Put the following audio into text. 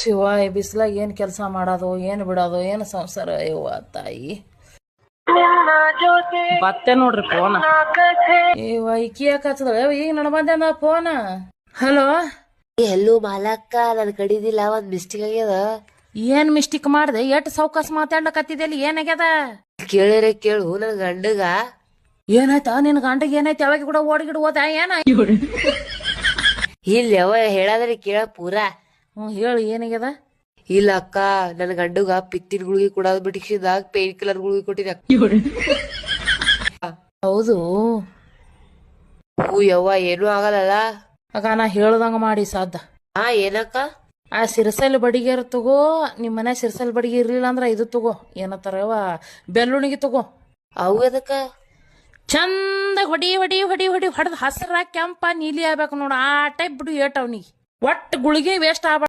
ಶಿವ ಈ ಬಿಸಿಲಾಗ ಏನ್ ಕೆಲಸ ಮಾಡೋದು ಏನ್ ಬಿಡೋದು ಏನ್ ಸಂಸಾರ ಯವ್ವ ತಾಯಿ. ಬತ್ತೆ ನೋಡ್ರಿ ಫೋನ್. ಇಕ್ಕಿ ಯಾಕೆ ಹಚ್ಚದ ಈಗ ನಡ್ಬಂದ ಫೋನ್. ಹಲೋ ಎಲ್ಲೂ ಮಾಲಕ್ಕ ನನ್ ಕಡಿದಿಲ್ಲ ಒಂದ್ ಮಿಸ್ಟೇಕ್ ಆಗ್ಯದ. ಏನ್ ಮಿಸ್ಟೇಕ್ ಮಾಡ್ದೆ? ಎಷ್ಟ್ ಸೌಕಾಸ್ ಮಾತಾಡ್ಲಕತ್ತಿದ್ದಲ್ಲಿ ಏನಾಗ್ಯದ? ಕೇಳಿರೆ ಕೇಳು, ನನ್ ಗಂಡಗ ಏನಾಯ್ತ? ನಿನ್ ಗಂಡಗ್ ಏನಾಯ್ತು? ಯಾವಾಗ ಕೂಡ ಓಡಿಗಿಡ್ ಹೋದ ಏನ? ಇಲ್ಲ ಯಾವ ಹೇಳಾದ್ರೆ ಕೇಳ ಪೂರಾ. ಹೇಳಿ ಏನಾಗ್ಯದ? ಇಲ್ಲ ಅಕ್ಕ, ನನ್ ಗಂಡಗ ಪಿತ್ತಿನ ಗುಳಿಗೆ ಕೊಡೋದ್ ಬಿಟ್ಟಿದಾಗ ಪೇನ್ ಕಿಲ್ಲರ್ ಗುಳಿಗೆ ಕೊಟ್ಟಿದ. ಹೌದು. ಹೂ ಯವ್ವ ಏನೂ ಆಗಲ್ಲ. ಆಗ ನಾ ಹೇಳ್ದಂಗ ಮಾಡಿ ಸಾಧ್ಯ. ಏನಕ್ಕ? ಆ ಸಿರಸಲ್ ಬಡಿಗೆರ್ ತಗೋ. ನಿಮ್ ಮನೆ ಸಿರಸಲ್ ಬಡಿಗೆ ಇರ್ಲಿಲ್ಲ ಅಂದ್ರ ಇದು ತಗೋ, ಏನತ್ತಾರವ ಬೆಳ್ಳುಣಿಗೆ ತಗೋ. ಅವು ಅದಕ್ಕ ಚಂದ ಹೊಡಿ ಹೊಡಿ ಹೊಡಿ ಹೊಡಿ ಹೊಡೆದ್ ಹಸ್ರ ಕೆಂಪ ನೀಲಿ ಆಗ್ಬೇಕು ನೋಡು. ಆ ಟೈಪ್ ಬಿಡು ಏಟ್ ಅವ್ನಿಗೆ. ಒಟ್ಟು ಗುಳಿಗೆ ವೇಸ್ಟ್ ಆಗ್ಬಾರ್ದು.